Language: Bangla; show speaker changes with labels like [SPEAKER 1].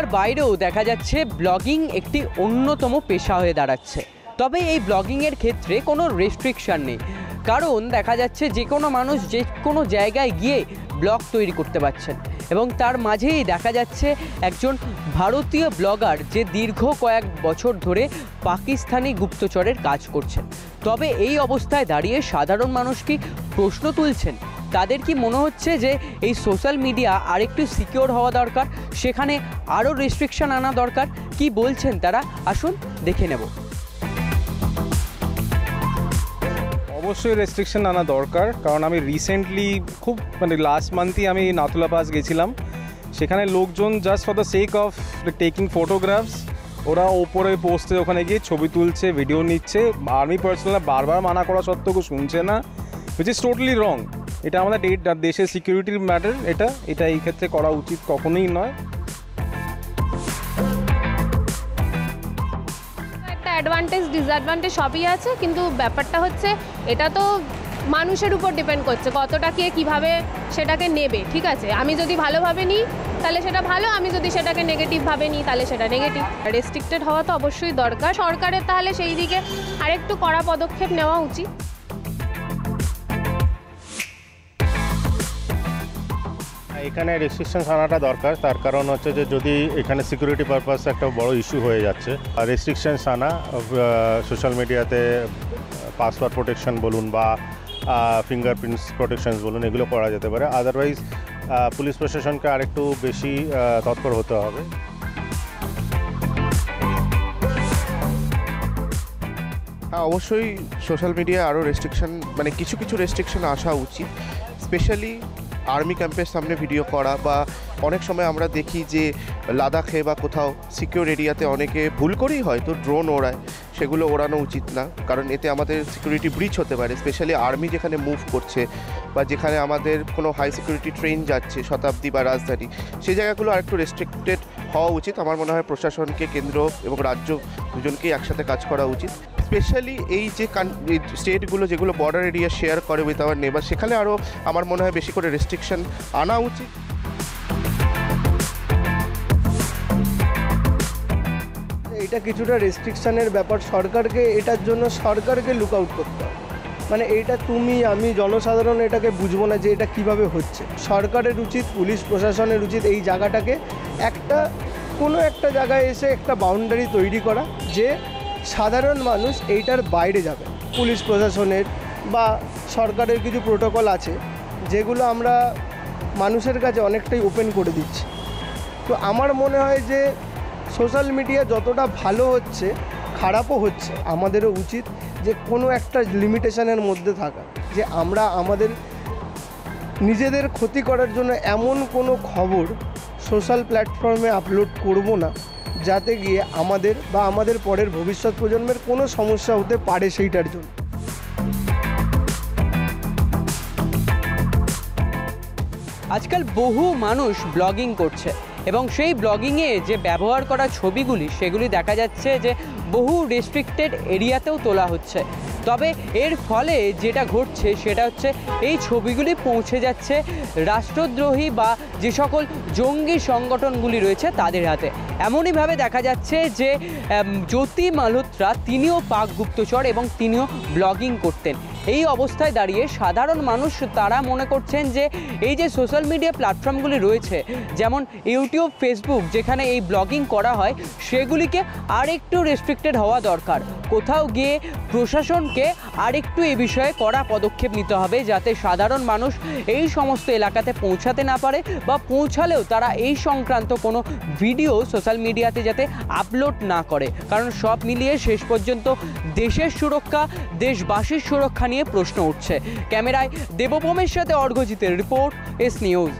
[SPEAKER 1] এরিয়ার বাইরেও দেখা যাচ্ছে ব্লগিং একটি অন্যতম পেশা হয়ে দাঁড়াচ্ছে। তবে এই ব্লগিংয়ের ক্ষেত্রে কোনো রেস্ট্রিকশান নেই, কারণ দেখা যাচ্ছে যে কোনো মানুষ যে কোনো জায়গায় গিয়ে ব্লগ তৈরি করতে পারছেন। এবং তার মাঝেই দেখা যাচ্ছে একজন ভারতীয় ব্লগার যে দীর্ঘ কয়েক বছর ধরে পাকিস্তানি গুপ্তচরের কাজ করছেন। তবে এই অবস্থায় দাঁড়িয়ে সাধারণ মানুষ কি প্রশ্ন তুলছেন, তাদের কি মনে হচ্ছে যে এই সোশ্যাল মিডিয়া আরেকটু সিকিওর হওয়া দরকার, সেখানে আরও রেস্ট্রিকশন আনা দরকার? কি বলছেন তারা, আসুন দেখে নেব।
[SPEAKER 2] অবশ্যই রেস্ট্রিকশন আনা দরকার, কারণ আমি রিসেন্টলি খুব লাস্ট মান্থই আমি নাথুলা পাস গেছিলাম। সেখানে লোকজন just for the sake of taking photographs ওরা ওপরে পোস্টে ওখানে গিয়ে ছবি তুলছে, ভিডিও নিচ্ছে। আর্মি পার্সোনাল বারবার মানা করা সত্ত্বেও শুনছে না, হুইচ ইজ টোটালি রং। এটা আমাদের দেশের সিকিউরিটির ম্যাটার, এটা এই ক্ষেত্রে করা উচিত কখনোই নয়।
[SPEAKER 3] একটা অ্যাডভান্টেজ ডিসঅ্যাডভান্টেজ সবই আছে, কিন্তু ব্যাপারটা হচ্ছে এটা তো মানুষের উপর ডিপেন্ড করছে কতটা কে কীভাবে সেটাকে নেবে। ঠিক আছে, আমি যদি ভালোভাবে নিই তাহলে সেটা ভালো, আমি যদি সেটাকে নেগেটিভভাবে নিই তাহলে সেটা নেগেটিভ। রেস্ট্রিক্টেড হওয়া তো অবশ্যই দরকার, সরকারের তাহলে সেই দিকে আরেকটু কড়া পদক্ষেপ নেওয়া উচিত।
[SPEAKER 4] এখানে রেস্ট্রিকশন আনাটা দরকার, তার কারণ হচ্ছে যে যদি এখানে সিকিউরিটি পারপাস একটা বড় ইস্যু হয়ে যাচ্ছে, আর রেস্ট্রিকশনস আনা সোশ্যাল মিডিয়াতে পাসওয়ার্ড প্রোটেকশন বলুন বা ফিঙ্গারপ্রিন্টস প্রোটেকশনস বলুন, এগুলো করা যেতে পারে। আদারওয়াইজ পুলিশ প্রশাসনকে আরেকটু বেশি তৎপর হতে হবে।
[SPEAKER 5] হ্যাঁ, অবশ্যই সোশ্যাল মিডিয়ায় আরও রেস্ট্রিকশন, মানে কিছু কিছু রেস্ট্রিকশন আসা উচিত। স্পেশালি আর্মি ক্যাম্পের সামনে ভিডিও করা, বা অনেক সময় আমরা দেখি যে লাদাখে বা কোথাও সিকিউর এরিয়াতে অনেকে ভুল করেই হয়তো ড্রোন ওড়ায়, সেগুলো ওড়ানো উচিত না, কারণ এতে আমাদের সিকিউরিটি ব্রিচ হতে পারে। স্পেশালি আর্মি যেখানে মুভ করছে বা যেখানে আমাদের কোনো হাই সিকিউরিটি ট্রেন যাচ্ছে, শতাব্দী বা রাজধানী, সেই জায়গাগুলো আরেকটু রেস্ট্রিক্টেড হওয়া উচিত। আমার মনে হয় প্রশাসনকে, কেন্দ্র এবং রাজ্য দুজনকেই একসাথে কাজ করা উচিত। স্পেশালি এই যে স্টেটগুলো যেগুলো বর্ডার এরিয়া শেয়ার করে উইথ আওয়ার নেবার, সেখানে আরও আমার মনে হয় বেশি করে রেস্ট্রিকশন আনা উচিত।
[SPEAKER 6] এটা কিছুটা রেস্ট্রিকশানের ব্যাপার, এটার জন্য সরকারকে লুক আউট করতে হবে। মানে এইটা তুমি আমি জনসাধারণ এটাকে বুঝবো না যে এটা কিভাবে হচ্ছে। সরকারের উচিত, পুলিশ প্রশাসনের উচিত এই জায়গাটাকে কোনো একটা জায়গায় এসে একটা বাউন্ডারি তৈরি করা, যে সাধারণ মানুষ এইটার বাইরে যাবে। পুলিশ প্রশাসনের বা সরকারের কিছু প্রোটোকল আছে যেগুলো আমরা মানুষের কাছে অনেকটাই ওপেন করে দিচ্ছি। তো আমার মনে হয় যে সোশ্যাল মিডিয়া যতটা ভালো হচ্ছে খারাপও হচ্ছে। আমাদেরও উচিত যে কোনো একটা লিমিটেশনের মধ্যে থাকা, যে আমরা আমাদের নিজেদের ক্ষতি করার জন্য এমন কোনো খবর সোশ্যাল প্ল্যাটফর্মে আপলোড করব না যাতে গিয়ে আমাদের বা আমাদের পরের ভবিষ্যৎ প্রজন্মের কোনো সমস্যা হতে পারে সেইটার জন্য।
[SPEAKER 1] আজকাল বহু মানুষ ব্লগিং করছে এবং সেই ব্লগিংয়ে যে ব্যবহার করা ছবিগুলি সেগুলি দেখা যাচ্ছে যে বহু রেস্ট্রিক্টেড এরিয়াতেও তোলা হচ্ছে। তবে এর ফলে যেটা ঘটছে সেটা হচ্ছে এই ছবিগুলি পৌঁছে যাচ্ছে রাষ্ট্রদ্রোহী বা যে সকল জঙ্গি সংগঠনগুলি রয়েছে তাদের হাতে। এমনইভাবে দেখা যাচ্ছে যে জ্যোতি মালহোত্রা তিনিও পাক গুপ্তচর এবং তিনিও ব্লগিং করতেন। এই অবস্থায় দাঁড়িয়ে সাধারণ মানুষ তারা মনে করছেন যে এই যে সোশ্যাল মিডিয়া প্ল্যাটফর্মগুলি রয়েছে, যেমন ইউটিউব, ফেসবুক, যেখানে এই ব্লগিং করা হয়, সেগুলিকে আরেকটু রেস্ট্রিক্টেড হওয়া দরকার। কোথাও গিয়ে প্রশাসনকে আরেকটু এই বিষয়ে কড়া পদক্ষেপ নিতে হবে, যাতে সাধারণ মানুষ এই সমস্ত এলাকাতে পৌঁছাতে না পারে, বা পৌঁছালেও তারা এই সংক্রান্ত কোনো ভিডিও সোশ্যাল মিডিয়াতে যাতে আপলোড না করে। কারণ সব মিলিয়ে শেষ পর্যন্ত দেশের সুরক্ষা, দেশবাসীর সুরক্ষা নিয়ে প্রশ্ন উঠছে। ক্যামেরায় দেবপ্রমের সাথে অর্ঘ্যজিতের রিপোর্ট, এস নিউজ।